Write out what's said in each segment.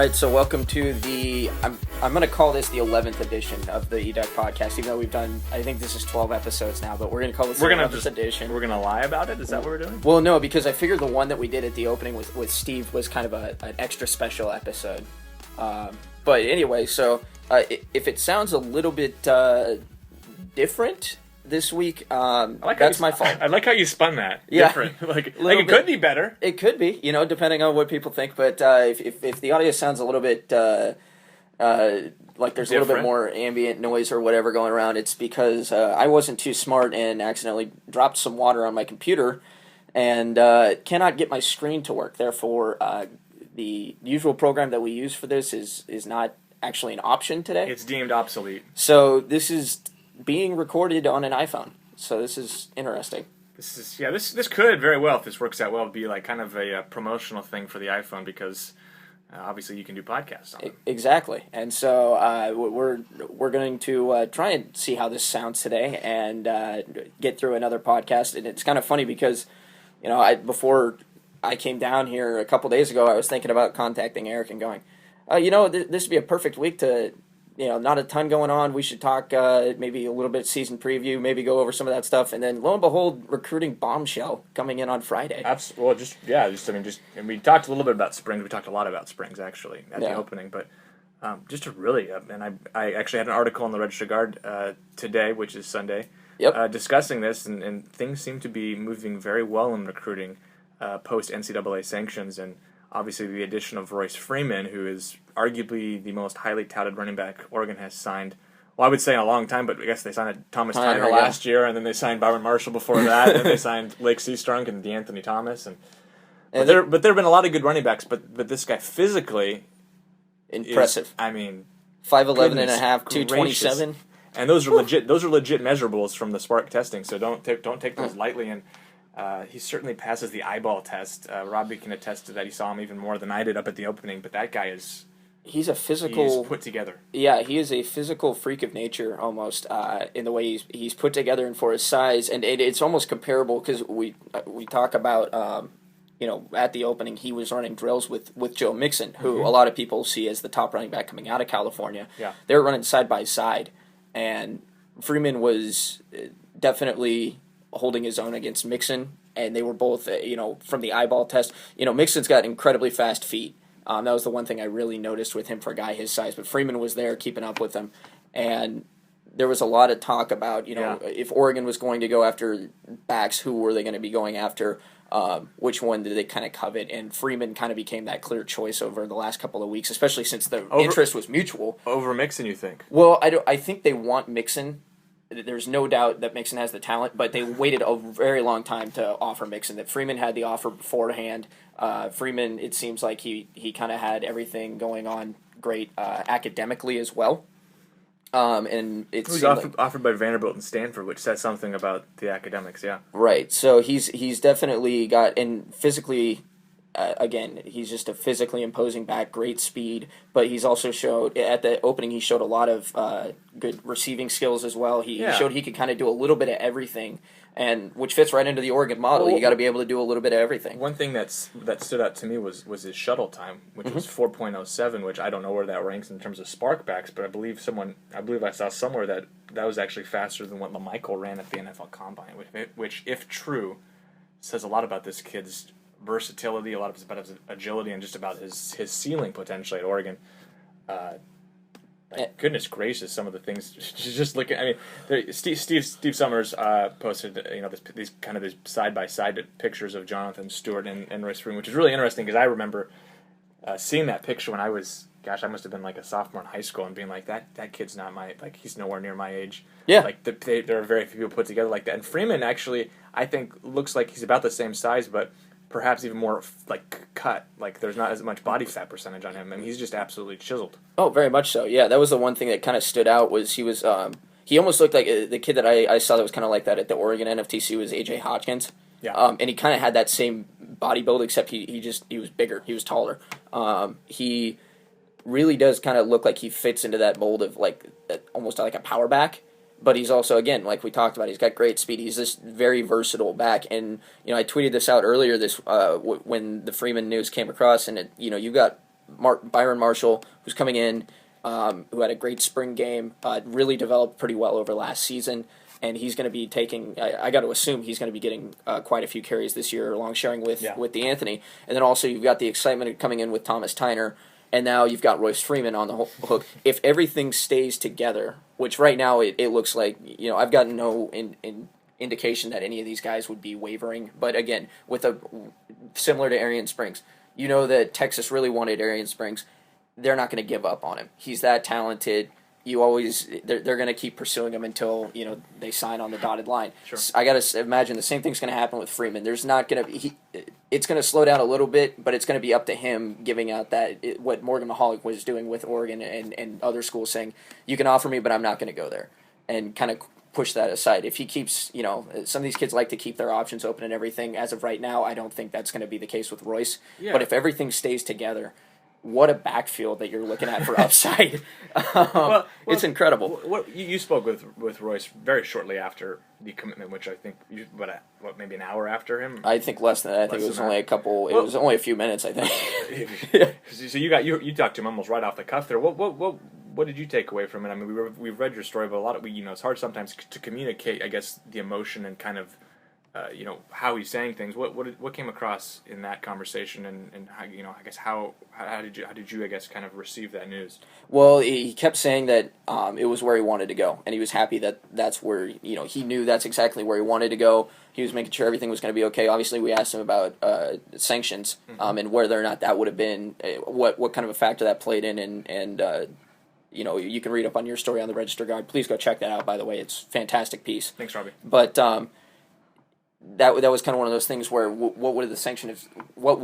right, so welcome to the, I'm going to call this the 11th edition of the eDuck podcast, even though we've done, I think this is 12 episodes now, but we're going to call this the 11th edition. We're going to lie about it? Is that what we're doing? Well, no, because I figured the one that we did at the opening with Steve was kind of an extra special episode. But anyway, so if it sounds a little bit different this week, that's my fault. I like how you spun that. Yeah. Different. Like it could be better. It could be, depending on what people think. But if the audio sounds a little bit like there's a little bit more ambient noise or whatever going around, it's because I wasn't too smart and accidentally dropped some water on my computer and cannot get my screen to work. Therefore, the usual program that we use for this is not actually an option today. It's deemed obsolete. So this is being recorded on an iPhone. So this is interesting. This could very well, if this works out well, be like kind of a promotional thing for the iPhone because obviously you can do podcasts on it. Exactly. And so we're going to try and see how this sounds today and get through another podcast. And it's kind of funny because before I came down here a couple days ago, I was thinking about contacting Erik and going, this would be a perfect week to, not a ton going on. We should talk maybe a little bit season preview, maybe go over some of that stuff. And then lo and behold, recruiting bombshell coming in on Friday. Absolutely. And we talked a little bit about springs. We talked a lot about springs actually at the opening, but just a really, and I actually had an article in the Register Guard today, which is Sunday, discussing this, and things seem to be moving very well in recruiting post NCAA sanctions, and obviously the addition of Royce Freeman, who is arguably the most highly touted running back Oregon has signed. Well, I would say in a long time, but I guess they signed Thomas Tyner last year, and then they signed Byron Marshall before that, and then they signed Lake Seastrunk and DeAnthony Thomas. But there have been a lot of good running backs, but this guy physically impressive. 5'11 and a half, 227. And those are legit measurables from the Spark testing, so don't take those lightly. And he certainly passes the eyeball test. Robby can attest to that. He saw him even more than I did up at the opening, but that guy he's put together. Yeah, he is a physical freak of nature almost in the way he's put together and for his size, and it's almost comparable because we talk about at the opening he was running drills with Joe Mixon, who a lot of people see as the top running back coming out of California. Yeah, they were running side by side, and Freeman was definitely holding his own against Mixon, and they were both, from the eyeball test. Mixon's got incredibly fast feet. That was the one thing I really noticed with him for a guy his size. But Freeman was there keeping up with him, and there was a lot of talk about, if Oregon was going to go after backs, who were they going to be going after? Which one did they kind of covet? And Freeman kind of became that clear choice over the last couple of weeks, especially since the interest was mutual. Over Mixon, you think? Well, I think they want Mixon. There's no doubt that Mixon has the talent, but they waited a very long time to offer Mixon. That Freeman had the offer beforehand. Freeman, it seems like he kind of had everything going on great academically as well. And it was offered by Vanderbilt and Stanford, which says something about the academics. Yeah, right. So he's definitely got, and physically. Again, he's just a physically imposing back, great speed, but he's also showed, at the opening, he showed a lot of good receiving skills as well. He showed he could kind of do a little bit of everything, and which fits right into the Oregon model. You got to be able to do a little bit of everything. That stood out to me was his shuttle time, which was 4.07, which I don't know where that ranks in terms of spark backs, but I believe I saw somewhere that was actually faster than what LaMichael ran at the NFL Combine, which if true, says a lot about this kid's versatility, a lot about his agility, and just about his ceiling potentially at Oregon. Goodness gracious, some of the things. Just looking, Steve Summers posted these side by side pictures of Jonathan Stewart and Royce Freeman, which is really interesting because I remember seeing that picture when I must have been like a sophomore in high school and being like that kid's not he's nowhere near my age. Yeah, there are very few people put together like that. And Freeman actually, I think, looks like he's about the same size, but perhaps even more cut. Like there's not as much body fat percentage on him, and he's just absolutely chiseled. Oh, very much so. Yeah, that was the one thing that kind of stood out was he was he almost looked like the kid that I saw that was kind of like that at the Oregon NFTC was AJ Hodgkins. Yeah. And he kind of had that same body build, except he was bigger. He was taller. He really does kind of look like he fits into that mold of almost like a power back. But he's also, again, like we talked about, he's got great speed. He's this very versatile back. And, I tweeted this out earlier when the Freeman news came across, and, you got Byron Marshall, who's coming in, who had a great spring game, really developed pretty well over last season. And he's going to be taking. I got to assume he's going to be getting quite a few carries this year, along sharing with the Anthony. And then also you've got the excitement of coming in with Thomas Tyner, and now you've got Royce Freeman on the hook. If everything stays together, which right now it looks like, I've gotten no indication that any of these guys would be wavering. But again, similar to Arian Springs, that Texas really wanted Arian Springs. They're not going to give up on him. He's that talented. They're going to keep pursuing him until they sign on the dotted line. Sure. I got to imagine the same thing's going to happen with Freeman. There's not going to be it's going to slow down a little bit, but it's going to be up to him giving out what Morgan Mahalik was doing with Oregon and other schools, saying you can offer me, but I'm not going to go there, and kind of push that aside. If he keeps, some of these kids like to keep their options open and everything. As of right now, I don't think that's going to be the case with Royce. Yeah. But if everything stays together, what a backfield that you're looking at for upside. It's incredible. You spoke with Royce very shortly after the commitment, which I think, maybe an hour after him? I think less than that. I think it was only it was only a few minutes, I think. So you talked to him almost right off the cuff there. What did you take away from it? I mean, we've read your story, but a lot of it's hard sometimes to communicate, I guess, the emotion and kind of how he's saying things. What came across in that conversation, and how, I guess how did you I guess kind of receive that news? Well, he kept saying that it was where he wanted to go, and he was happy that that's where he knew that's exactly where he wanted to go. He was making sure everything was going to be okay. Obviously, we asked him about sanctions and whether or not that would have been what kind of a factor that played in, and you can read up on your story on the Register Guard. Please go check that out. By the way, it's a fantastic piece. Thanks, Robby. But that was kind of one of those things where what would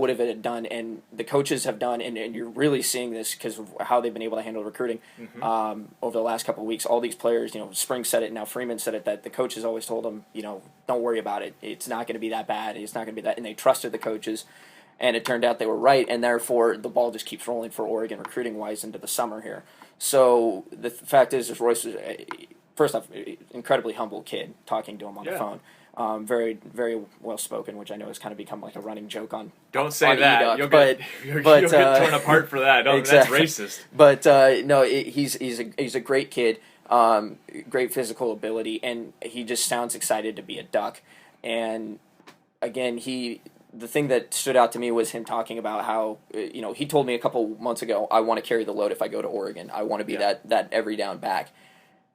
have it done, and the coaches have done, and you're really seeing this because of how they've been able to handle recruiting over the last couple of weeks. All these players, Spring said it, now Freeman said it, that the coaches always told them, don't worry about it. It's not going to be that bad. It's not going to be that, and they trusted the coaches, and it turned out they were right, and therefore the ball just keeps rolling for Oregon recruiting-wise into the summer here. So the fact is Royce was, first off, incredibly humble kid, talking to him on the phone. Very, very well spoken, which I know has kind of become like a running joke on. Don't say that. eDuck, you'll get torn apart for that. Exactly. That's racist. But no, he's a great kid, great physical ability, and he just sounds excited to be a Duck. And again, the thing that stood out to me was him talking about how he told me a couple months ago, I want to carry the load if I go to Oregon. I want to be that every down back.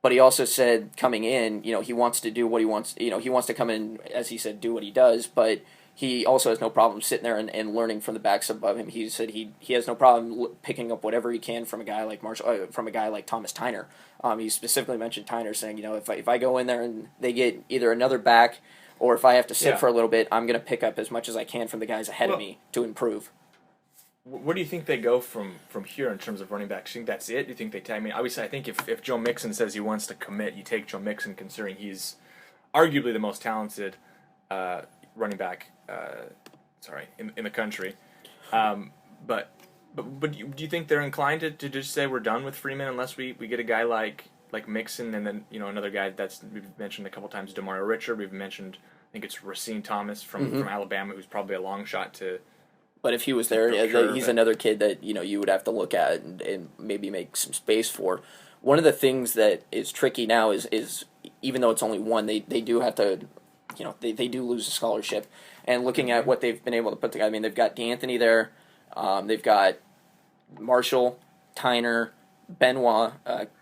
But he also said coming in, he wants to do what he wants. He wants to come in, as he said, do what he does. But he also has no problem sitting there and learning from the backs above him. He said he has no problem picking up whatever he can from a guy like Marshall, from a guy like Thomas Tyner. He specifically mentioned Tyner, saying, if I go in there and they get either another back, or if I have to sit for a little bit, I'm going to pick up as much as I can from the guys ahead of me to improve. Where do you think they go from here in terms of running backs? Do you think that's it? Do you think obviously, I think if Joe Mixon says he wants to commit, you take Joe Mixon, considering he's arguably the most talented running back, in the country. But do you think they're inclined to just say we're done with Freeman unless we get a guy like Mixon, and then another guy we've mentioned a couple times, Demario Richard. We've mentioned, I think it's Racine Thomas from Alabama, who's probably a long shot to. But if he was there, he's another kid that you would have to look at and maybe make some space for. One of the things that is tricky now is even though it's only one, they do have to, they do lose a scholarship. And looking at what they've been able to put together, I mean, they've got D'Anthony there, they've got Marshall, Tyner, Benoit,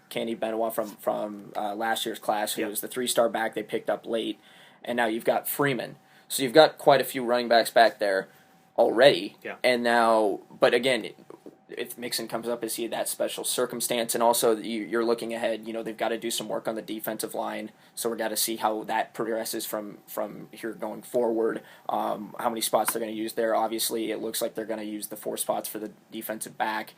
Candy Benoit from last year's class, who was the 3-star back they picked up late, and now you've got Freeman. So you've got quite a few running backs back there already. Yeah. And now, but again, if Mixon comes up, is he that special circumstance? And also, you're looking ahead. They've got to do some work on the defensive line, so we've got to see how that progresses from here going forward. How many spots they're going to use there? Obviously, it looks like they're going to use the 4 spots for the defensive back.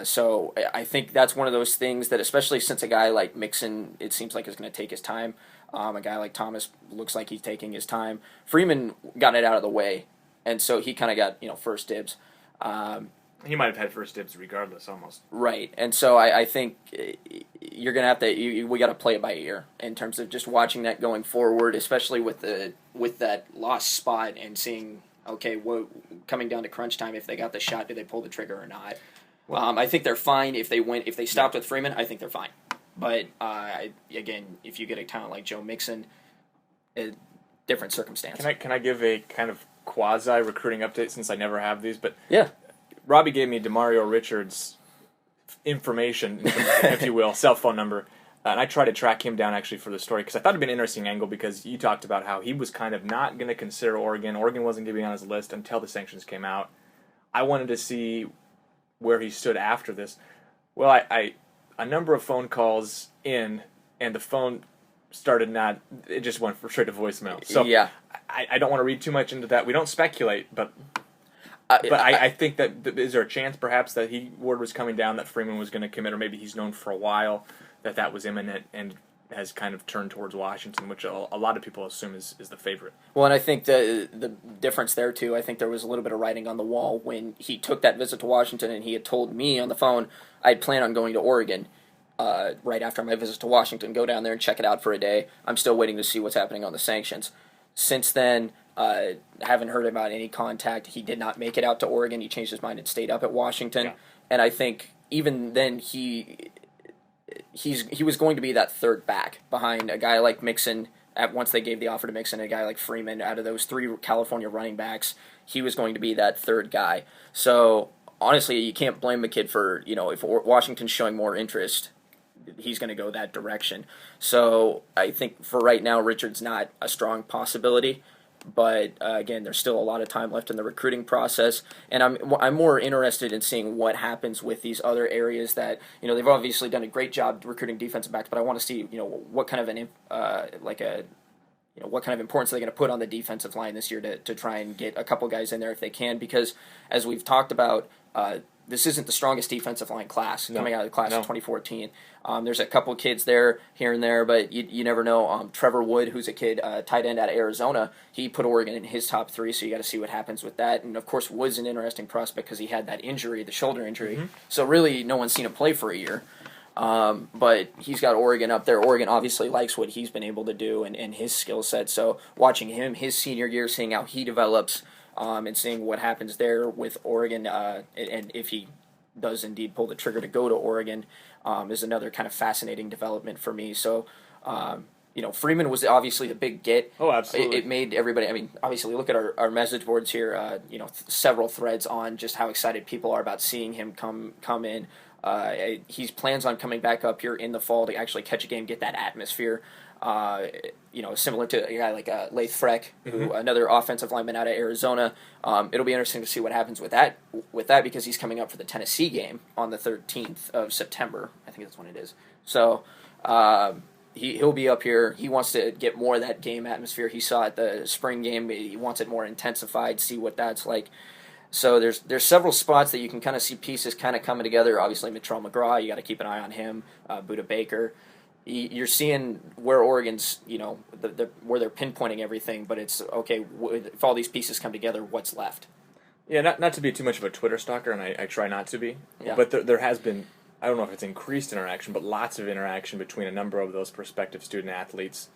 So I think that's one of those things that, especially since a guy like Mixon, it seems like is going to take his time. A guy like Thomas looks like he's taking his time. Freeman got it out of the way, and so he kind of got first dibs. He might have had first dibs regardless, almost. Right, and so I think you're gonna have to. We got to play it by ear in terms of just watching that going forward, especially with that lost spot and seeing. Okay, coming down to crunch time, if they got the shot, do they pull the trigger or not? I think they're fine if they stopped with Freeman. I think they're fine. But again, if you get a talent like Joe Mixon, a different circumstance. Can I give a kind of quasi recruiting update since I never have these? But yeah, Robby gave me Demario Richards' information, if you will, cell phone number. And I tried to track him down actually for the story because I thought it'd be an interesting angle because you talked about how he was kind of not going to consider Oregon. Oregon wasn't going to be on his list until the sanctions came out. I wanted to see where he stood after this. Well, I a number of phone calls in, and the phone started not. It just went straight to voicemail. So yeah. I don't want to read too much into that. We don't speculate, but I think that is there a chance perhaps that word was coming down that Freeman was going to commit, or maybe he's known for a while that was imminent and has kind of turned towards Washington, which a lot of people assume is the favorite. Well, and I think the difference there, too, I think there was a little bit of writing on the wall when he took that visit to Washington and he had told me on the phone I'd plan on going to Oregon right after my visit to Washington, go down there and check it out for a day. I'm still waiting to see what's happening on the sanctions. Since then, haven't heard about any contact. He did not make it out to Oregon. He changed his mind and stayed up at Washington. Yeah. And I think even then he was going to be that third back behind a guy like Mixon. Once they gave the offer to Mixon, a guy like Freeman, out of those three California running backs, he was going to be that third guy. So honestly, you can't blame the kid for, if Washington's showing more interest, he's going to go that direction. So I think for right now, Richard's not a strong possibility. But again, there's still a lot of time left in the recruiting process, and I'm more interested in seeing what happens with these other areas that they've obviously done a great job recruiting defensive backs, but I want to see what kind of what kind of importance are they going to put on the defensive line this year to try and get a couple guys in there if they can, because as we've talked about, this isn't the strongest defensive line class coming out of the class of 2014. There's a couple kids there, here and there, but you never know. Trevor Wood, who's a kid, tight end out of Arizona, he put Oregon in his top 3, so you got to see what happens with that. And, of course, Wood's an interesting prospect because he had that injury, the shoulder injury. Mm-hmm. So, really, no one's seen him play for a year. But he's got Oregon up there. Oregon obviously likes what he's been able to do and his skill set. So, watching him his senior year, seeing how he develops, and seeing what happens there with Oregon, and if he does indeed pull the trigger to go to Oregon, is another kind of fascinating development for me. So, Freeman was obviously the big get. Oh, absolutely. It made everybody, obviously look at our message boards here, several threads on just how excited people are about seeing him come in. He plans on coming back up here in the fall to actually catch a game, get that atmosphere. Similar to a guy like Laith Freck, who another offensive lineman out of Arizona. It'll be interesting to see what happens with that because he's coming up for the Tennessee game on the 13th of September. I think that's when it is. So he'll be up here. He wants to get more of that game atmosphere he saw at the spring game. He wants it more intensified, see what that's like. So there's several spots that you can kind of see pieces kind of coming together. Obviously, Mitrell McGraw, you got to keep an eye on him. Buda Baker. You're seeing where Oregon's, where they're pinpointing everything, but it's, okay, if all these pieces come together, what's left? Yeah, not to be too much of a Twitter stalker, and I try not to be, yeah. But there has been, I don't know if it's increased interaction, but lots of interaction between a number of those prospective student-athletes.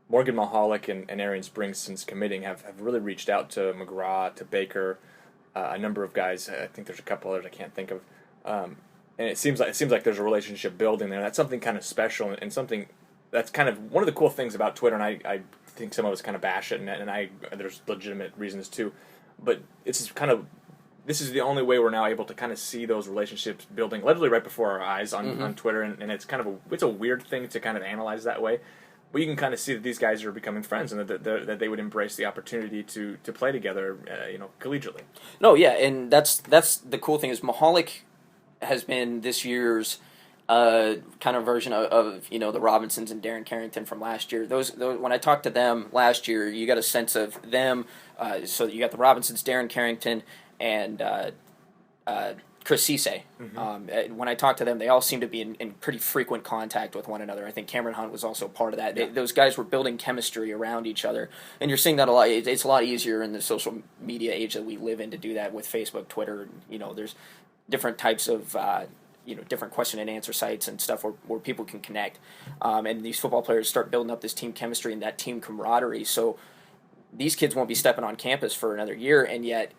Morgan Mahalik and Arian Springs, since committing, have really reached out to McGraw, to Baker, a number of guys. I think there's a couple others I can't think of. And it seems like there's a relationship building there. That's something kind of special and something that's kind of one of the cool things about Twitter. And I think some of us kind of bash it, and there's legitimate reasons too. But this is the only way we're now able to kind of see those relationships building literally right before our eyes on Twitter. And it's kind of it's a weird thing to kind of analyze that way. But you can kind of see that these guys are becoming friends and that they would embrace the opportunity to play together, collegiately. No, yeah, and that's the cool thing is Mahalik has been this year's kind of version of the Robinsons and Darren Carrington from last year. Those when I talked to them last year, you got a sense of them. So you got the Robinsons, Darren Carrington, and Chris Cisse. When I talked to them, they all seem to be in pretty frequent contact with one another. I think Cameron Hunt was also part of that. Yeah. Those guys were building chemistry around each other, and you're seeing that a lot. It's a lot easier in the social media age that we live in to do that with Facebook, Twitter. There's different types of different question and answer sites and stuff where people can connect, and these football players start building up this team chemistry and that team camaraderie. So these kids won't be stepping on campus for another year, and yet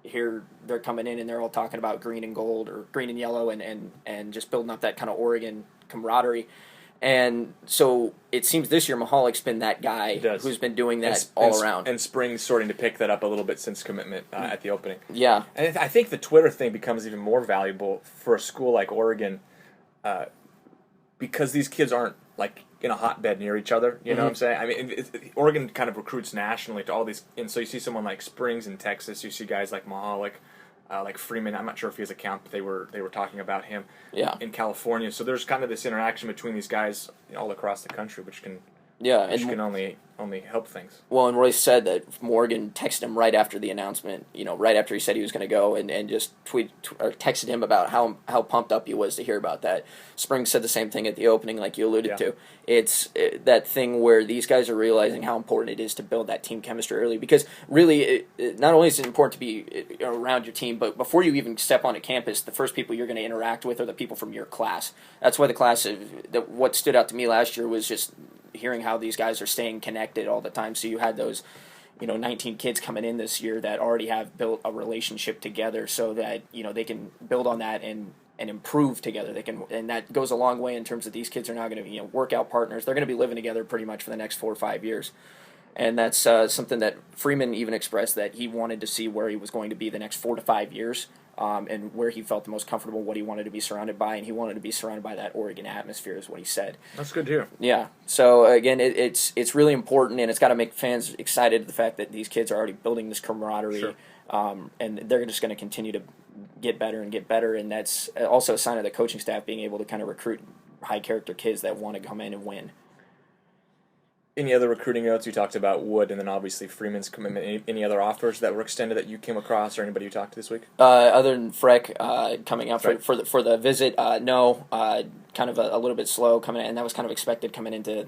here they're coming in and they're all talking about green and gold or green and yellow and just building up that kind of Oregon camaraderie. And so it seems this year Mihalik's been that guy who's been doing that all around. And Spring's starting to pick that up a little bit since commitment at the opening. Yeah. And I think the Twitter thing becomes even more valuable for a school like Oregon because these kids aren't like in a hotbed near each other. You know what I'm saying? I mean, Oregon kind of recruits nationally to all these. And so you see someone like Springs in Texas. You see guys like Mihalik. Like Freeman, I'm not sure if he has a count, but they were talking about him in California. So there's kind of this interaction between these guys all across the country, which can only help things. Well, and Royce said that Morgan texted him right after the announcement, right after he said he was going to go, and just texted him about how pumped up he was to hear about that. Springs said the same thing at the opening, like you alluded to. It's that thing where these guys are realizing how important it is to build that team chemistry early, because really, not only is it important to be around your team, but before you even step onto campus, the first people you're going to interact with are the people from your class. That's why what stood out to me last year was just hearing how these guys are staying connected all the time. So you had those, 19 kids coming in this year that already have built a relationship together, so that they can build on that and improve together. And that goes a long way in terms of these kids are now going to be workout partners. They're going to be living together pretty much for the next 4 or 5 years. And that's something that Freeman even expressed, that he wanted to see where he was going to be the next 4 to 5 years, and where he felt the most comfortable, what he wanted to be surrounded by, and he wanted to be surrounded by that Oregon atmosphere, is what he said. That's good to hear. Yeah. So again, it's really important, and it's got to make fans excited, the fact that these kids are already building this camaraderie, sure. And they're just going to continue to get better and get better, and that's also a sign of the coaching staff being able to kind of recruit high character kids that want to come in and win. Any other recruiting notes? You talked about Wood, and then obviously Freeman's commitment. Any other offers that were extended that you came across, or anybody you talked to this week? Other than Freck coming out for the visit, no. Kind of a little bit slow coming in, and that was kind of expected coming into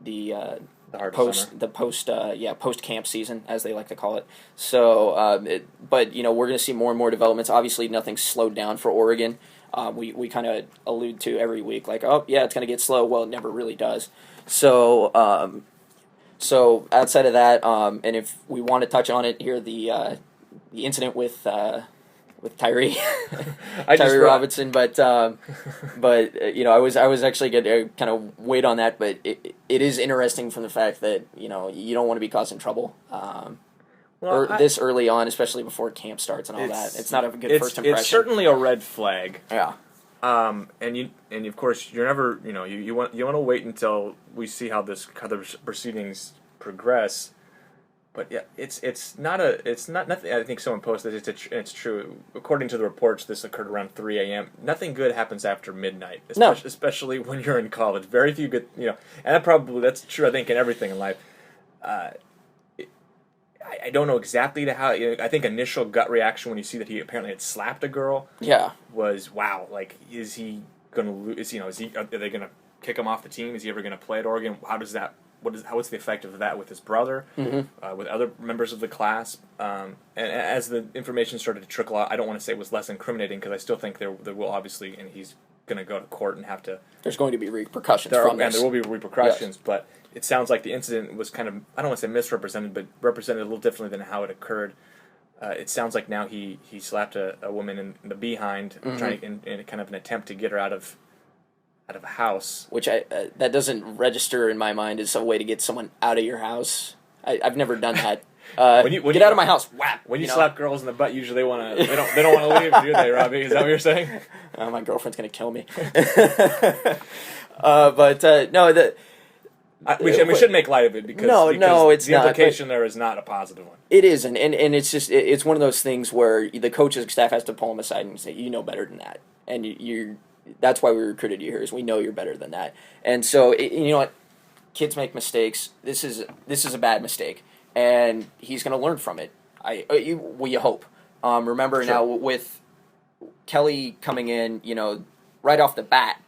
the post camp season, as they like to call it. So, but we're going to see more and more developments. Obviously, nothing's slowed down for Oregon. We kind of allude to every week, like, oh yeah, it's going to get slow. Well, it never really does. So outside of that, and if we want to touch on it here, the incident with Tyree, Tyree Robinson, but I was actually going to kind of wait on that, but it is interesting from the fact that you don't want to be causing trouble. This early on, especially before camp starts and all that, it's not a good first impression. It's certainly a red flag. Yeah. And of course you're never you want to wait until we see how the proceedings progress. But yeah, it's not nothing. I think someone posted it's true. According to the reports, this occurred around 3 a.m. Nothing good happens after midnight, especially when you're in college. Very few good, and that's true. I think in everything in life. I don't know exactly how. I think initial gut reaction when you see that he apparently had slapped a girl. Yeah. Was wow. Like, is he going to lose? Are they going to kick him off the team? Is he ever going to play at Oregon? What's the effect of that with his brother, with other members of the class? And as the information started to trickle out, I don't want to say it was less incriminating, because I still think there will obviously, and he's going to go to court and have to. There's going to be repercussions from this. And there will be repercussions, yes. But it sounds like the incident was kind of, I don't want to say misrepresented, but represented a little differently than how it occurred. It sounds like now he slapped a woman in the behind, trying in kind of an attempt to get her out of a house. Which that doesn't register in my mind as a way to get someone out of your house. I've never done that. Get out of my house! Whap! When you slap girls in the butt, usually they don't want to leave, do they, Robby? Is that what you're saying? My girlfriend's gonna kill me. No. We shouldn't make light of it because it's the implication there is not a positive one. It is, and it's just it's one of those things where the coaching staff has to pull him aside and say, you know better than that, and that's why we recruited you here, is we know you're better than that. And so you know what, kids make mistakes. This is a bad mistake, and he's going to learn from it. You hope. Remember, sure. Now with Kelly coming in, right off the bat,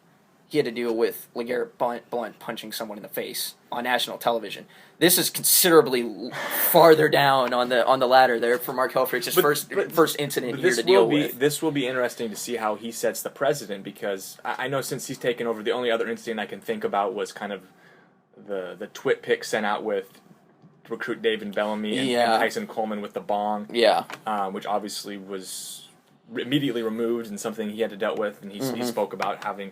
he had to deal with LeGarrette Blount punching someone in the face on national television. This is considerably farther down on the ladder there for Mark Helfrich's first incident here to deal with. This will be interesting to see how he sets the precedent, because I know since he's taken over, the only other incident I can think about was kind of the twit pic sent out with recruit David Bellamy and Tyson Coleman with the bong. Yeah. Which obviously was immediately removed and something he had to deal with, and he spoke about having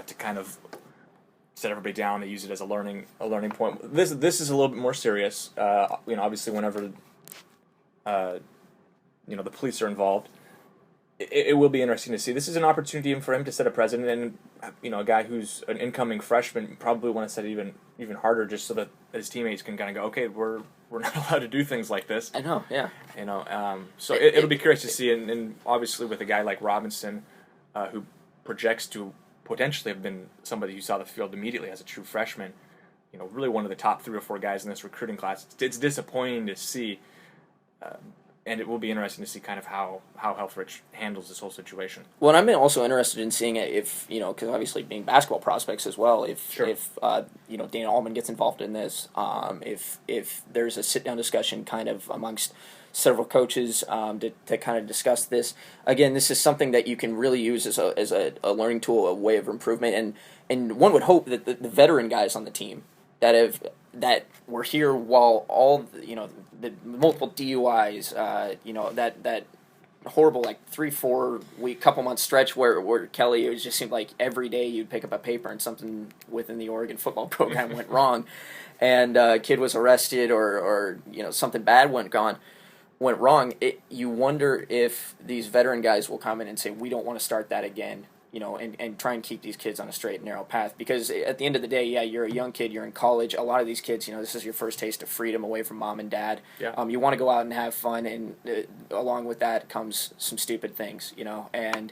to kind of set everybody down and use it as a learning point. This is a little bit more serious. Obviously whenever the police are involved, it will be interesting to see. This is an opportunity for him to set a precedent, and a guy who's an incoming freshman probably want to set it even harder, just so that his teammates can kind of go, okay, we're not allowed to do things like this. I know, yeah. So it'll be curious to see, and obviously with a guy like Robinson, who projects to potentially have been somebody who saw the field immediately as a true freshman, really one of the top 3 or 4 guys in this recruiting class. It's disappointing to see. And it will be interesting to see kind of how Helfrich handles this whole situation. Well, and I'm also interested in seeing it if, because obviously being basketball prospects as well, if Dana Altman gets involved in this, if there's a sit-down discussion kind of amongst several coaches to kind of discuss this. Again, this is something that you can really use as a learning tool, a way of improvement, and one would hope that the veteran guys on the team that were here while all the multiple DUIs, that horrible 3-4 week couple month stretch where Kelly, it just seemed like every day you'd pick up a paper and something within the Oregon football program went wrong, and a kid was arrested or something bad went wrong. You wonder if these veteran guys will come in and say, we don't want to start that again. And try and keep these kids on a straight and narrow path. Because at the end of the day, you're a young kid, you're in college. A lot of these kids, this is your first taste of freedom away from mom and dad. Yeah. You want to go out and have fun, and along with that comes some stupid things, and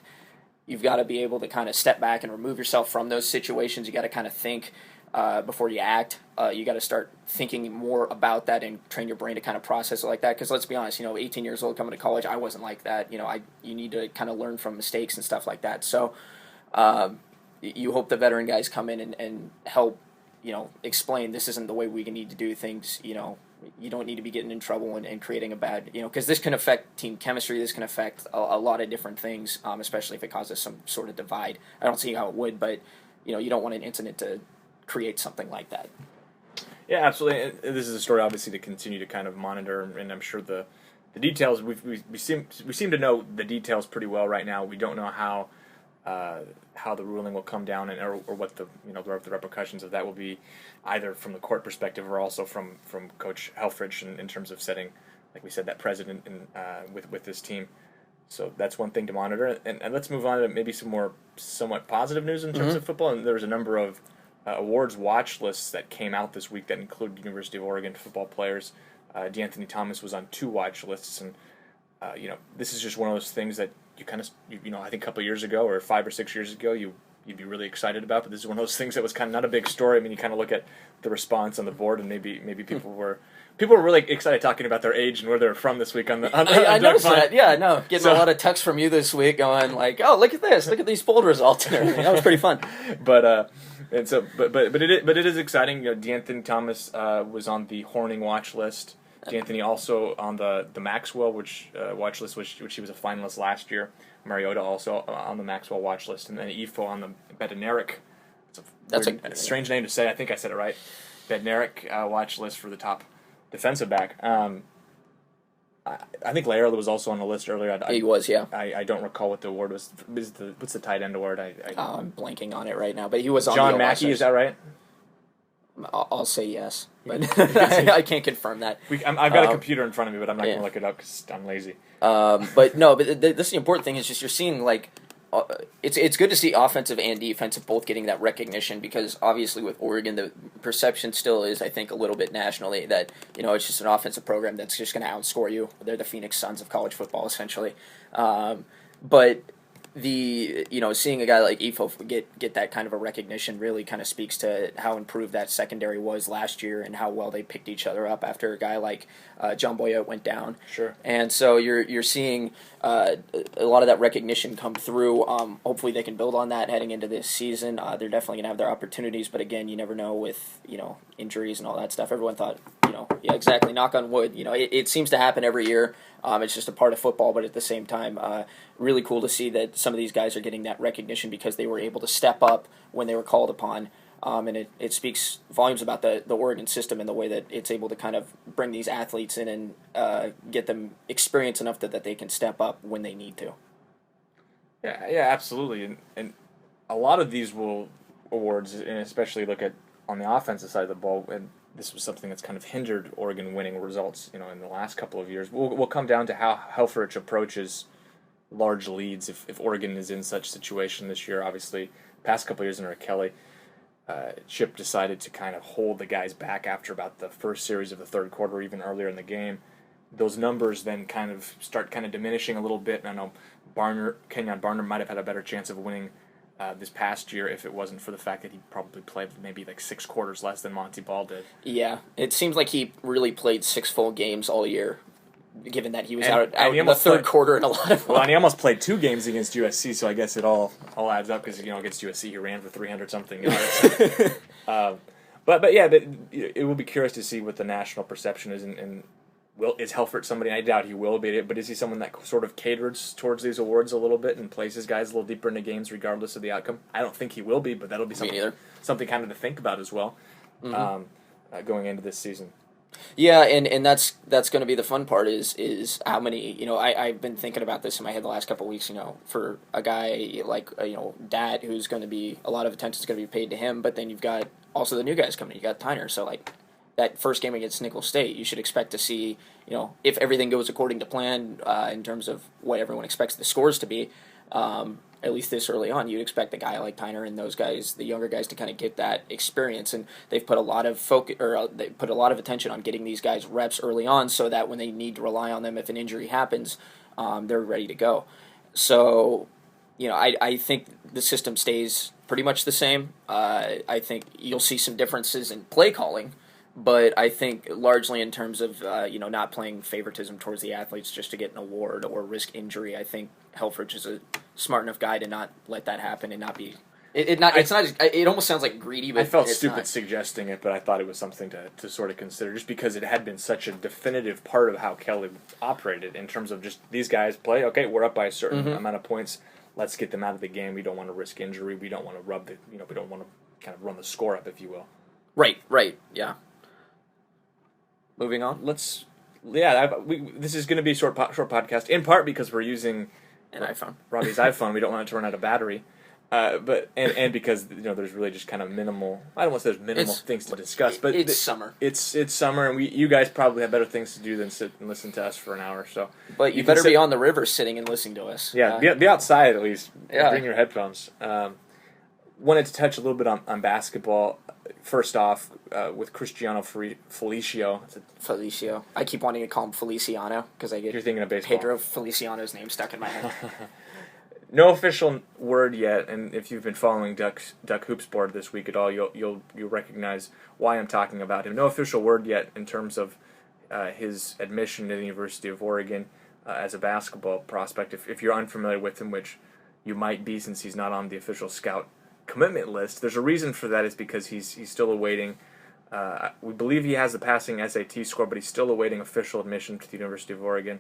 you've got to be able to kind of step back and remove yourself from those situations. You got to kind of think before you act. You got to start thinking more about that and train your brain to kind of process it like that. Because let's be honest, 18 years old coming to college, I wasn't like that. You need to kind of learn from mistakes and stuff like that. So you hope the veteran guys come in and help, explain this isn't the way we need to do things. You don't need to be getting in trouble and creating a bad, because this can affect team chemistry. This can affect a lot of different things, especially if it causes some sort of divide. I don't see how it would, but, you don't want an incident to create something like that. Yeah, absolutely. And this is a story, obviously, to continue to kind of monitor, and I'm sure the details we seem to know the details pretty well right now. We don't know how the ruling will come down or what the repercussions of that will be, either from the court perspective or also from Coach Helfrich in terms of setting, like we said, that precedent with this team. So that's one thing to monitor. And let's move on to maybe some more somewhat positive news in terms of football. And there was a number of awards watch lists that came out this week that include University of Oregon football players. D'Anthony Thomas was on 2 watch lists, and this is just one of those things that you kind of, I think a couple of years ago or 5 or 6 years ago, you'd be really excited about, but this is one of those things that was kind of not a big story. I mean, you kind of look at the response on the board, and maybe people were really excited talking about their age and where they're from this week on the. I noticed that. Yeah, no, getting a lot of texts from you this week, going like, "Oh, look at this! Look at these bold results." And everything. That was pretty fun. But it is exciting. D'Anthony Thomas was on the Horning watch list. D'Anthony also on the Maxwell watch list, which he was a finalist last year. Mariota also on the Maxwell watch list, and then Ifo on the Bednarik. That's a strange name to say. I think I said it right. Bednarik watch list for the top defensive back. I think Laird was also on the list earlier. He was, yeah. I don't recall what the award was. What's the tight end award? I'm blanking on it right now, but he was on John Mackey, is that right? I'll say yes, but I can't confirm that. I've got a computer in front of me, but I'm not going to look it up because I'm lazy. But this is the important thing is just you're seeing it's good to see offensive and defensive both getting that recognition, because obviously with Oregon the perception still is, I think, a little bit nationally that it's just an offensive program that's just going to outscore you. They're the Phoenix Suns of college football essentially, but seeing a guy like Ifo get that kind of a recognition really kind of speaks to how improved that secondary was last year and how well they picked each other up after a guy like John Boyette went down. Sure. And so you're seeing a lot of that recognition come through. Hopefully they can build on that heading into this season. They're definitely going to have their opportunities, but again, you never know with injuries and all that stuff. Everyone thought, yeah, exactly. Knock on wood. It seems to happen every year. It's just a part of football, but at the same time, really cool to see that some of these guys are getting that recognition because they were able to step up when they were called upon. And it speaks volumes about the Oregon system and the way that it's able to kind of bring these athletes in and get them experience enough that they can step up when they need to. Yeah, absolutely. And a lot of these awards, and especially look at on the offensive side of the ball, and this was something that's kind of hindered Oregon winning results, in the last couple of years. Will come down to how Helfrich approaches large leads. If Oregon is in such situation this year, obviously, past couple of years under Kelly, Chip decided to kind of hold the guys back after about the first series of the third quarter, even earlier in the game. Those numbers then kind of start diminishing a little bit. And I know Kenyon Barner might have had a better chance of winning this past year if it wasn't for the fact that he probably played maybe like 6 quarters less than Monty Ball did. Yeah, it seems like he really played 6 full games all year, given that he was out in the third quarter in a lot of. Well, and he almost played 2 games against USC, so I guess it all adds up because against USC he ran for 300 something yards. But it will be curious to see what the national perception is, and is Helfrich somebody? I doubt he will be, but is he someone that sort of caters towards these awards a little bit and places guys a little deeper into games regardless of the outcome? I don't think he will be, but that'll be something kind of to think about as well, going into this season. Yeah, and that's going to be the fun part is how many, I've been thinking about this in my head the last couple of weeks, for a guy like, Dat, who's going to be, a lot of attention is going to be paid to him, but then you've got also the new guys coming. You got Tyner, so like that first game against Nicholls State, you should expect to see, if everything goes according to plan in terms of what everyone expects the scores to be, at least this early on, you'd expect a guy like Tyner and those guys, the younger guys, to kind of get that experience. And they've put a lot of they put a lot of attention on getting these guys reps early on, so that when they need to rely on them if an injury happens, they're ready to go. So, I think the system stays pretty much the same. I think you'll see some differences in play calling, but I think largely in terms of not playing favoritism towards the athletes just to get an award or risk injury, I think Helfrich is a smart enough guy to not let that happen and not be. It almost sounds like greedy. But I felt stupid suggesting it, but I thought it was something to sort of consider, just because it had been such a definitive part of how Kelly operated in terms of just these guys play. Okay, we're up by a certain amount of points. Let's get them out of the game. We don't want to risk injury. We don't want to we don't want to kind of run the score up, if you will. Right. Yeah. Moving on. This is going to be a short podcast, in part because we're using an iPhone. Robby's iPhone. We don't want it to run out of battery, but because there's really just kind of minimal. I don't want to say there's minimal things to discuss, but it's summer. It's summer, and you guys probably have better things to do than sit and listen to us for an hour or so. But you better be on the river sitting and listening to us. Yeah, be outside at least. Yeah. Bring your headphones. Wanted to touch a little bit on basketball. First off, with Cristiano Felicio. Felicio. I keep wanting to call him Feliciano because I get You're thinking of baseball. Pedro Feliciano's name stuck in my head. No official word yet, and if you've been following Duck Hoops Board this week at all, you'll recognize why I'm talking about him. No official word yet in terms of his admission to the University of Oregon as a basketball prospect. If you're unfamiliar with him, which you might be since he's not on the official scout commitment list, there's a reason for that. Is because he's still awaiting. We believe he has the passing SAT score, but he's still awaiting official admission to the University of Oregon.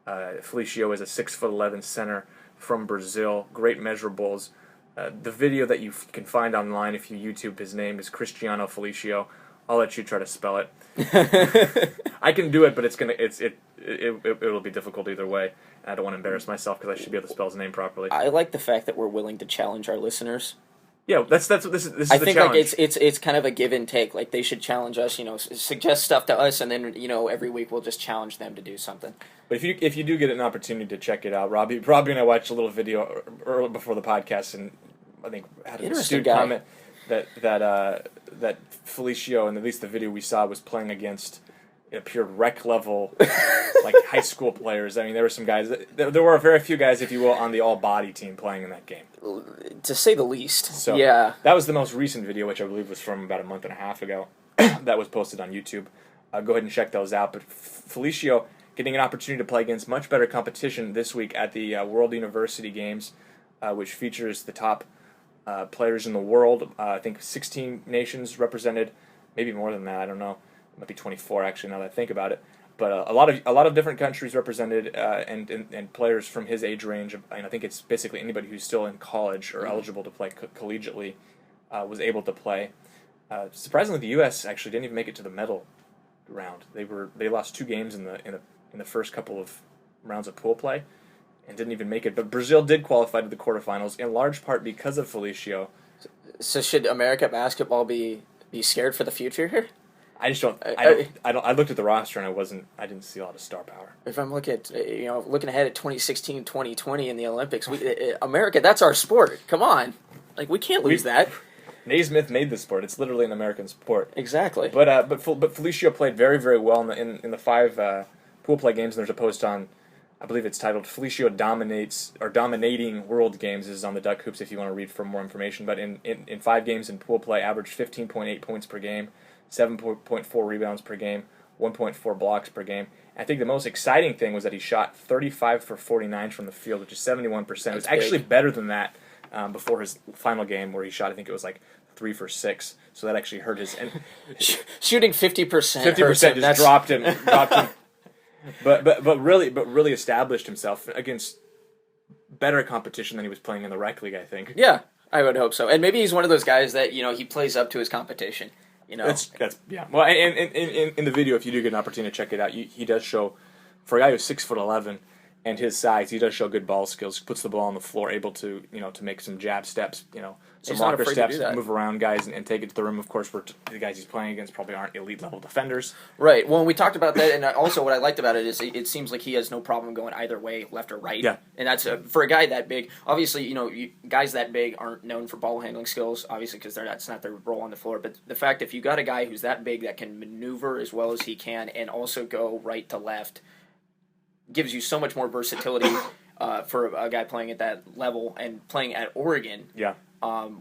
Felicio is a 6'11" center from Brazil. Great measurables. The video that you can find online if you YouTube his name is Cristiano Felicio. I'll let you try to spell it. I can do it, but it'll be difficult either way. I don't want to embarrass myself because I should be able to spell his name properly. I like the fact that we're willing to challenge our listeners. Yeah, that's what this is. I the think challenge. like it's kind of a give and take. Like they should challenge us, suggest stuff to us, and then every week we'll just challenge them to do something. But if you do get an opportunity to check it out, Robby and I watched a little video early before the podcast, and I think had an astute comment that Felicio, and at least the video we saw, was playing against pure rec level like high school players. I mean, there were some guys. There were very few guys, if you will, on the all body team playing in that game, to say the least. So yeah, that was the most recent video, which I believe was from about a month and a half ago. That was posted on YouTube. Go ahead and check those out. But Felicio getting an opportunity to play against much better competition this week at the World University Games, which features the top players in the world. I think 16 nations represented, maybe more than that. I don't know. It might be 24 actually. Now that I think about it, but a lot of different countries represented, and players from his age range. And I think it's basically anybody who's still in college or eligible to play collegiately was able to play. Surprisingly, the U.S. actually didn't even make it to the medal round. They lost 2 games in the first couple of rounds of pool play, and didn't even make it. But Brazil did qualify to the quarterfinals in large part because of Felicio. So should America basketball be scared for the future here? I just don't. I looked at the roster and I didn't see a lot of star power. If I'm looking ahead at 2016, 2020 in the Olympics, America, that's our sport. Come on, like we can't lose that. Naismith made the sport. It's literally an American sport. Exactly. But Felicio played very, very well in the 5 pool play games. And there's a post on, I believe it's titled "Felicio Dominating World Games." This is on the Duck Hoops if you want to read for more information. But in 5 games in pool play, averaged 15.8 points per game, 7.4 rebounds per game, 1.4 blocks per game. And I think the most exciting thing was that he shot 35 for 49 from the field, which is 71%. It was actually better than that before his final game where he shot, I think it was like 3 for 6. So that actually hurt his... And shooting 50%. 50% just dropped him. But really established himself against better competition than he was playing in the rec league, I think. Yeah, I would hope so. And maybe he's one of those guys that, he plays up to his competition. That's yeah. Well, and in the video, if you do get an opportunity to check it out, he does show, for a guy who's 6'11" and his size, he does show good ball skills. Puts the ball on the floor, able to to make some jab steps, some rocker steps, move around guys and take it to the rim. Of course, the guys he's playing against probably aren't elite level defenders. Right. Well, we talked about that, and also what I liked about it is it seems like he has no problem going either way, left or right. Yeah. And that's for a guy that big. Obviously, guys that big aren't known for ball handling skills, obviously, because that's not their role on the floor. But the fact if you got a guy who's that big that can maneuver as well as he can and also go right to left, gives you so much more versatility for a guy playing at that level and playing at Oregon. Yeah.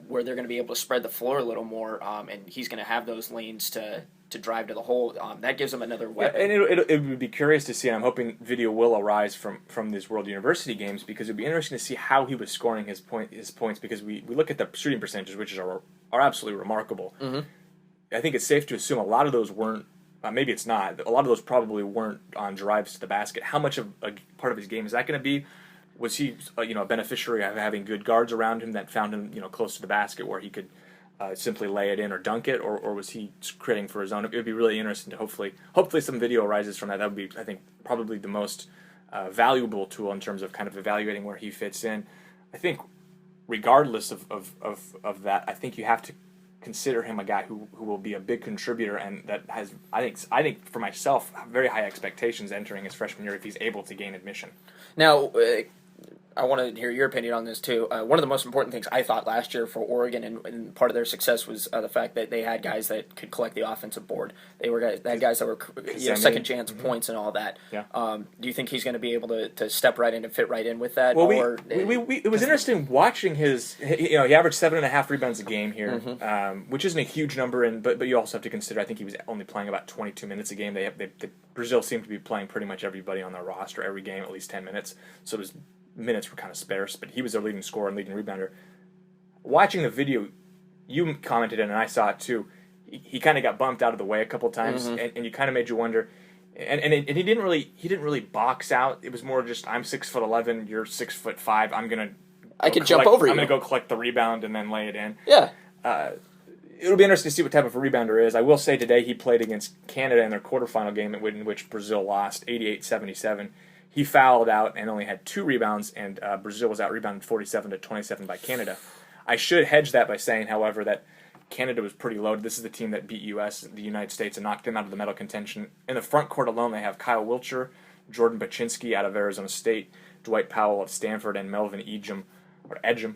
Where they're going to be able to spread the floor a little more, and he's going to have those lanes to drive to the hole. That gives him another weapon. Yeah, and it would be curious to see, and I'm hoping video will arise from these World University games, because it would be interesting to see how he was scoring his points, because we look at the shooting percentages, which are absolutely remarkable. Mm-hmm. I think it's safe to assume a lot of those weren't, maybe it's not, a lot of those probably weren't on drives to the basket. How much of a part of his game is that going to be? Was he, a beneficiary of having good guards around him that found him, close to the basket where he could simply lay it in or dunk it, or was he creating for his own? It would be really interesting to hopefully some video arises from that. That would be, I think, probably the most valuable tool in terms of kind of evaluating where he fits in. I think, regardless of that, I think you have to consider him a guy who will be a big contributor, and that has, I think for myself, very high expectations entering his freshman year if he's able to gain admission. Now, I want to hear your opinion on this too. One of the most important things I thought last year for Oregon, and part of their success was the fact that they had guys that could collect the offensive board. They had guys that were second chance points and all that. Yeah. Do you think he's going to be able to step right in and fit right in with that? Well, it was interesting watching his. He averaged 7.5 rebounds a game here, which isn't a huge number, but you also have to consider. I think he was only playing about 22 minutes a game. Brazil seemed to be playing pretty much everybody on their roster every game at least 10 minutes. So it was. Minutes were kind of sparse, but he was their leading scorer and leading rebounder. Watching the video, you commented and I saw it too. He kind of got bumped out of the way a couple times, and you kind of made you wonder. And he didn't really box out. It was more just, I'm 6'11", you're 6'5". I can jump over you. I'm gonna go collect the rebound and then lay it in. Yeah. It'll be interesting to see what type of a rebounder is. I will say today he played against Canada in their quarterfinal game in which Brazil lost 88-77. He fouled out and only had 2 rebounds, and Brazil was out-rebounded 47-27 by Canada. I should hedge that by saying, however, that Canada was pretty loaded. This is the team that beat the United States, and knocked them out of the medal contention. In the front court alone, they have Kyle Wilcher, Jordan Baczynski out of Arizona State, Dwight Powell of Stanford, and Melvin Ejim,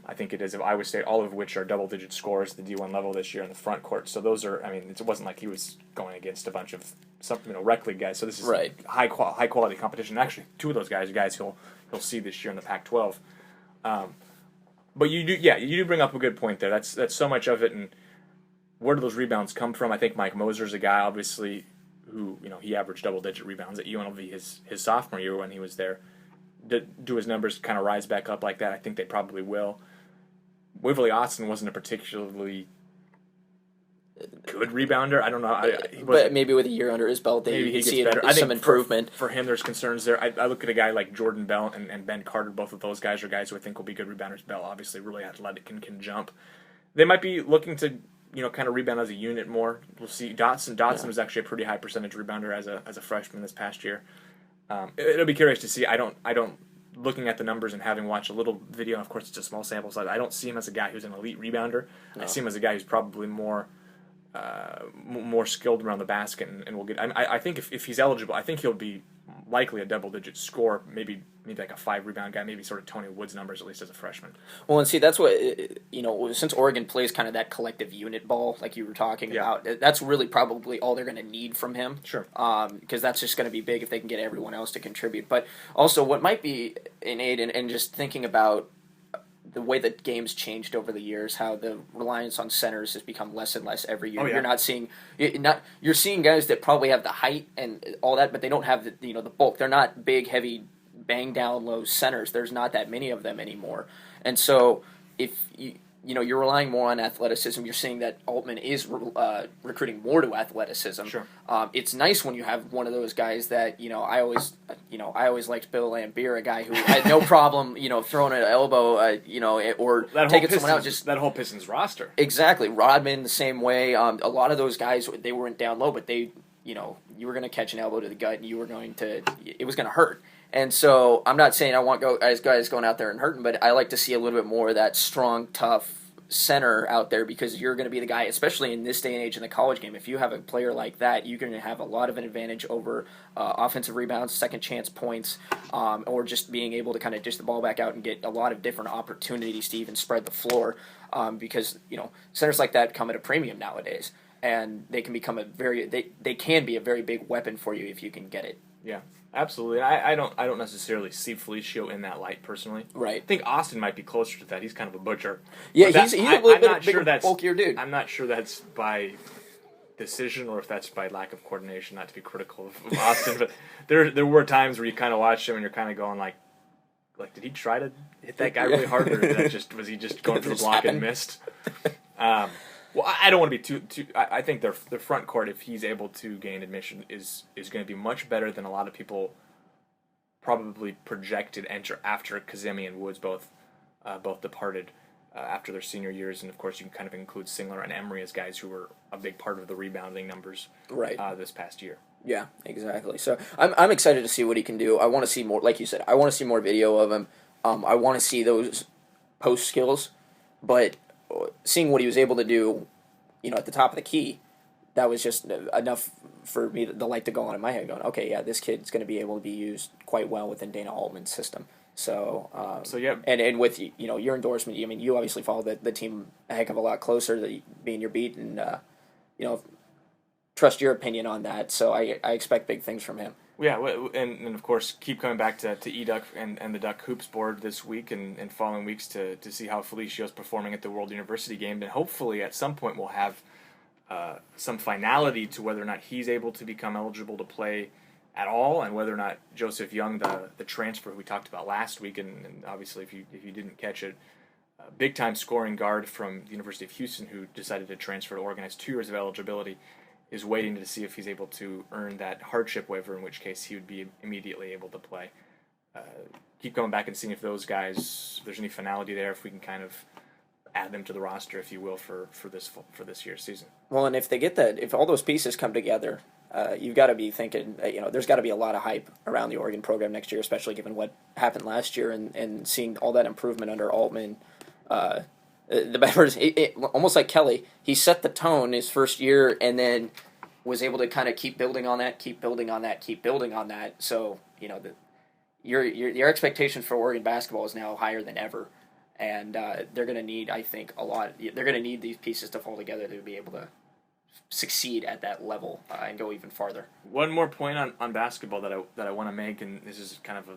I think it is, of Iowa State, all of which are double-digit scorers at the D1 level this year in the front court. So those are, it wasn't like he was going against a bunch of rec league guys. So this is high quality competition. Actually, 2 of those guys are guys he'll see this year in the Pac-12. But you do bring up a good point there. That's so much of it. And where do those rebounds come from? I think Mike Moser's a guy, obviously, who he averaged double-digit rebounds at UNLV his sophomore year when he was there. Do his numbers kind of rise back up like that? I think they probably will. Waverly Austin wasn't a particularly good rebounder. I don't know. But maybe with a year under his belt, maybe he see better. I think some improvement. For him, there's concerns there. I look at a guy like Jordan Bell and Ben Carter. Both of those guys are guys who I think will be good rebounders. Bell, obviously, really athletic and can jump. They might be looking to, kind of rebound as a unit more. We'll see. Dotson was actually a pretty high percentage rebounder as a freshman this past year. It'll be curious to see. I don't. Looking at the numbers and having watched a little video, of course it's a small sample size, I don't see him as a guy who's an elite rebounder. No. I see him as a guy who's probably more skilled around the basket, and we'll get. I think if he's eligible, I think he'll be likely a double-digit scorer, maybe like a 5 rebound guy, maybe sort of Tony Wood's numbers at least as a freshman. Well, and see, that's what since Oregon plays kind of that collective unit ball, like you were talking about, that's really probably all they're going to need from him. Sure. Because that's just going to be big if they can get everyone else to contribute. But also, what might be innate, and just thinking about the way that games changed over the years, how the reliance on centers has become less and less every year. You're seeing guys that probably have the height and all that, but they don't have the bulk. They're not big, heavy, bang down low centers. There's not that many of them anymore. And so if you're relying more on athleticism, you're seeing that Altman is recruiting more to athleticism. Sure. It's nice when you have one of those guys that I always liked Bill Laimbeer, a guy who had no problem throwing an elbow or taking someone out. Just that whole Pistons roster. Exactly. Rodman the same way. A lot of those guys, they weren't down low, but they you were going to catch an elbow to the gut and it was going to hurt. And so I'm not saying I want guys going out there and hurting, but I like to see a little bit more of that strong, tough center out there, because you're going to be the guy, especially in this day and age in the college game. If you have a player like that, you're going to have a lot of an advantage over offensive rebounds, second chance points, or just being able to kind of dish the ball back out and get a lot of different opportunities to even spread the floor, because centers like that come at a premium nowadays, and they can become they can be a very big weapon for you if you can get it. Yeah. Absolutely. I don't necessarily see Felicio in that light personally. Right. I think Austin might be closer to that. He's kind of a butcher. Yeah, he's a little bit bigger, bulkier dude. I'm not sure that's by decision or if that's by lack of coordination. Not to be critical of Austin, but there were times where you kind of watched him and you're kind of going like, did he try to hit that guy really hard, or was he just going for the block and missed? Well, I don't want to be too. I think their front court, if he's able to gain admission, is going to be much better than a lot of people probably projected after Kazemi and Woods both departed after their senior years, and of course you can kind of include Singler and Emery as guys who were a big part of the rebounding numbers this past year. Yeah, exactly. So I'm excited to see what he can do. I want to see more, like you said. I want to see more video of him. I want to see those post skills, but seeing what he was able to do, at the top of the key, that was just enough for me, the light to go on in my head, going, okay, yeah, this kid's going to be able to be used quite well within Dana Altman's system. So yeah, and with your endorsement, you obviously follow the team a heck of a lot closer, being your beat, and trust your opinion on that. So I expect big things from him. Yeah, and of course, keep coming back to eDuck and the Duck Hoops board this week and following weeks to see how Felicio's performing at the World University game. And hopefully at some point we'll have some finality to whether or not he's able to become eligible to play at all, and whether or not Joseph Young, the transfer we talked about last week, and obviously if you didn't catch it, big-time scoring guard from the University of Houston who decided to transfer to Oregon, has 2 years of eligibility, is waiting to see if he's able to earn that hardship waiver, in which case he would be immediately able to play. Keep going back and seeing if those guys, if there's any finality there, if we can kind of add them to the roster, if you will, for this year's season. Well, and if they get that, if all those pieces come together, you've got to be thinking, there's got to be a lot of hype around the Oregon program next year, especially given what happened last year and seeing all that improvement under Altman. The Beavers, almost like Kelly, he set the tone his first year and then was able to kind of keep building on that. So, your expectation for Oregon basketball is now higher than ever. And they're going to need, I think, a lot. They're going to need these pieces to fall together to be able to succeed at that level and go even farther. One more point on basketball that I want to make, and this is kind of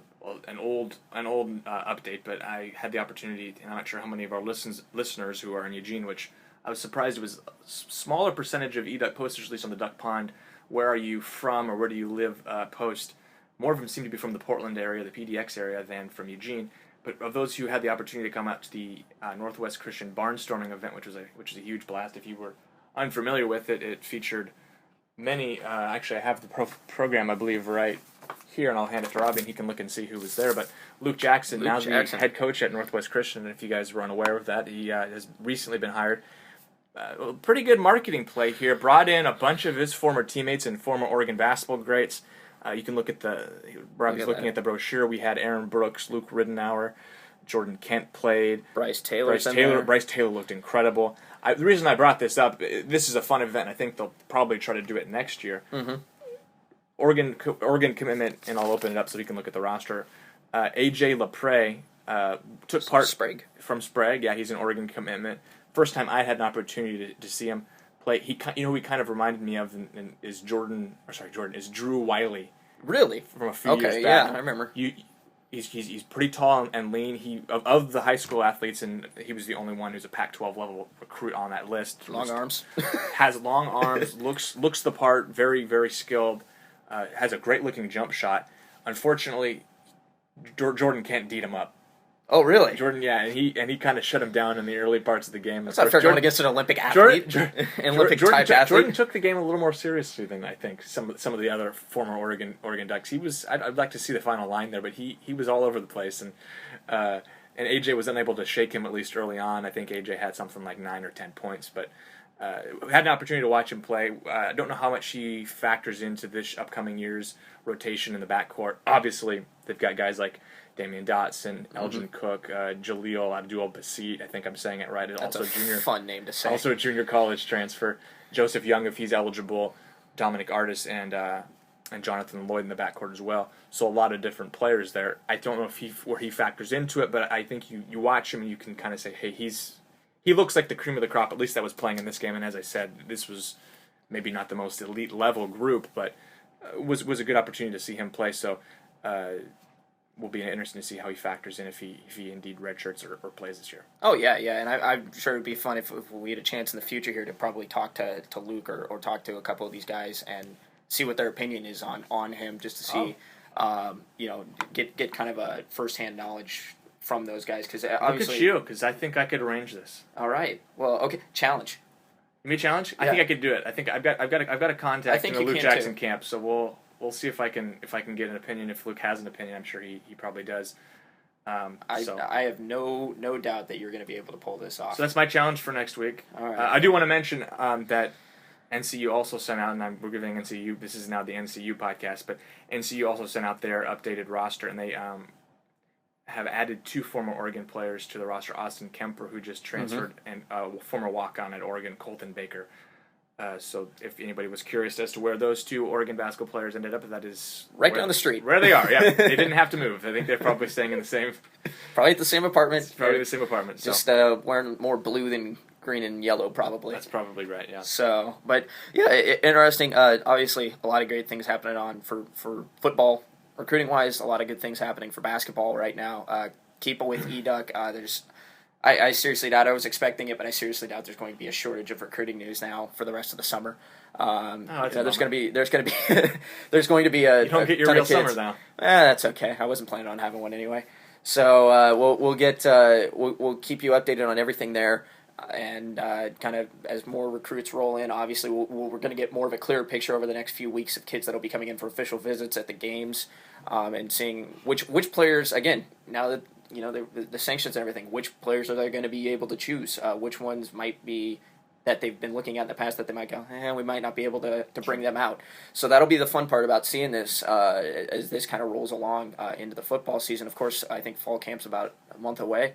an old update, but I had the opportunity, and I'm not sure how many of our listeners who are in Eugene, which I was surprised it was a smaller percentage of eDuck posters, at least on the Duck Pond, where are you from or where do you live post. More of them seem to be from the Portland area, the PDX area, than from Eugene. But of those who had the opportunity to come out to the Northwest Christian Barnstorming event, which was a huge blast, if you were unfamiliar with it, it featured many. Actually, I have the program, I believe, right here, and I'll hand it to Robby, and he can look and see who was there. But Luke Jackson, the head coach at Northwest Christian, and if you guys were unaware of that, he has recently been hired. Pretty good marketing play here. Brought in a bunch of his former teammates and former Oregon basketball greats. You can look at Robby's looking at the brochure. We had Aaron Brooks, Luke Ridenour, Jordan Kent played. Bryce Taylor looked incredible. The reason I brought this up, this is a fun event. I think they'll probably try to do it next year. Mm-hmm. Oregon commitment, and I'll open it up so we can look at the roster. AJ Lepre took part from Sprague. Yeah, he's an Oregon commitment. First time I had an opportunity to see him play. He kind of reminded me of is Drew Wiley. Really? From a few years back. Yeah, I remember. He's pretty tall and lean. He of the high school athletes, and he was the only one who's a Pac-12 level recruit on that list. Long arms. Has long arms. looks the part. Very, very skilled. Has a great looking jump shot. Unfortunately, Jordan can't beat him up. Oh, really? Jordan, yeah, and he kind of shut him down in the early parts of the game. That's not fair going against an Olympic athlete. Olympic-type athlete. Jordan took the game a little more seriously than I think some of the other former Oregon Ducks. I'd like to see the final line there, but he was all over the place, and AJ was unable to shake him at least early on. I think AJ had something like 9 or 10 points, but had an opportunity to watch him play. I don't know how much he factors into this upcoming year's rotation in the backcourt. Obviously, they've got guys like Damian Dotson, Elgin Cook, Jaleel Abdul-Basit. I think I'm saying it right. That's also a junior, fun name to say. Also a junior college transfer. Joseph Young, if he's eligible. Dominic Artis and Jonathan Lloyd in the backcourt as well. So a lot of different players there. I don't know where he factors into it, but I think you watch him and you can kind of say, hey, he looks like the cream of the crop. At least that was playing in this game. And as I said, this was maybe not the most elite level group, but was a good opportunity to see him play. So. Will be interesting to see how he factors in if he indeed redshirts or plays this year. Oh, yeah, and I'm sure it would be fun if we had a chance in the future here to probably talk to Luke or talk to a couple of these guys and see what their opinion is on him, just to see, get kind of a first-hand knowledge from those guys. Cause obviously, look at you, because I think I could arrange this. All right. Well, okay, challenge. You mean challenge? Yeah. I think I could do it. I think I've got a contact in the Luke Jackson camp, so we'll see if I can get an opinion. If Luke has an opinion, I'm sure he probably does. I have no doubt that you're going to be able to pull this off. So that's my challenge for next week. All right. I do want to mention that NCU also sent out, and we're giving NCU, this is now the NCU podcast, but NCU also sent out their updated roster, and they have added 2 former Oregon players to the roster. Austin Kemper, who just transferred, and former walk-on at Oregon, Colton Baker. So if anybody was curious as to where those 2 Oregon basketball players ended up, that is right down the street. Where they are, yeah. They didn't have to move. I think they're probably staying in the same... Probably at the same apartment. Probably the same apartment. Just wearing more blue than green and yellow, probably. That's probably right, yeah. So, but yeah, interesting. Obviously, a lot of great things happening on for football. Recruiting-wise, a lot of good things happening for basketball right now. Keep it with eDuck. I seriously doubt, I was expecting it, but I seriously doubt there's going to be a shortage of recruiting news now for the rest of the summer. There's going to be a you don't get your real summer now. That's okay. I wasn't planning on having one anyway. So we'll keep you updated on everything there, and kind of as more recruits roll in. Obviously, we're going to get more of a clearer picture over the next few weeks of kids that'll be coming in for official visits at the games, and seeing which players, again, now that the sanctions and everything, which players are they going to be able to choose? Which ones might be that they've been looking at in the past that they might go, we might not be able to bring them out. So that'll be the fun part about seeing this as this kind of rolls along into the football season. Of course, I think fall camp's about a month away.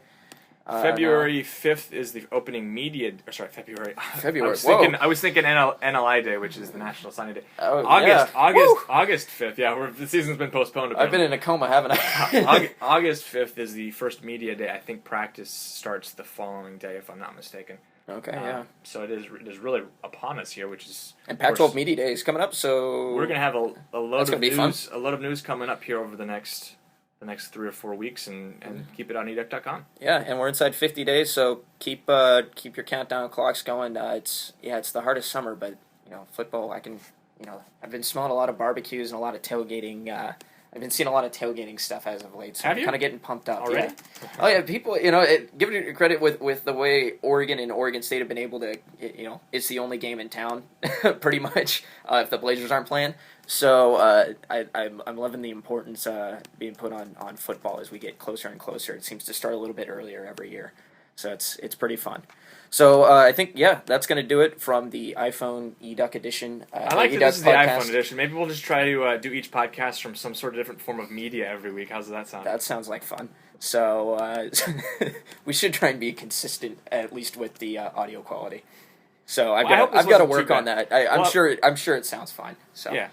February 5th is the opening media... February. February. I was thinking NLI Day, which is the National Signing Day. August 5th, yeah. The season's been postponed a bit. I've been in a coma, haven't I? August 5th is the first media day. I think practice starts the following day, if I'm not mistaken. Okay, yeah. So it is really upon us here, which is... And Pac-12 Media Day is coming up, so... We're going to have a load of news coming up here over the next 3 or 4 weeks, and keep it on eDuck.com. Yeah, and we're inside 50 days, so keep your countdown clocks going. It's the hardest summer, but football. I've been smelling a lot of barbecues and a lot of tailgating I've been seeing a lot of tailgating stuff as of late, so Have I'm you? kind of getting pumped up. Already? Yeah. Oh yeah, people, give it credit with the way Oregon and Oregon State have been able to, it's the only game in town, pretty much, if the Blazers aren't playing. So I'm loving the importance being put on football as we get closer and closer. It seems to start a little bit earlier every year, so it's pretty fun. So I think that's going to do it from the iPhone eDuck edition. I like that this is the iPhone edition. Maybe we'll just try to do each podcast from some sort of different form of media every week. How's that sound? That sounds like fun. So we should try and be consistent, at least with the audio quality. So I've got to work on that. I'm sure it sounds fine. So yeah.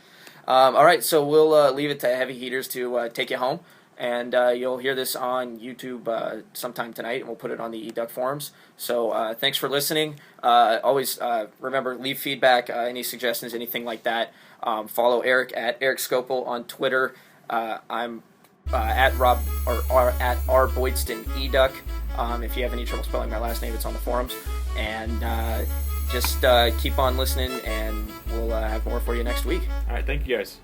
All right, so we'll leave it to Heavy Heaters to take you home. And you'll hear this on YouTube sometime tonight, and we'll put it on the eDuck forums. So thanks for listening. Always remember, leave feedback, any suggestions, anything like that. Follow Erik at Erik Skopil on Twitter. I'm at Rob or at R Boydstun eDuck. If you have any trouble spelling my last name, it's on the forums. And just keep on listening, and we'll have more for you next week. All right, thank you guys.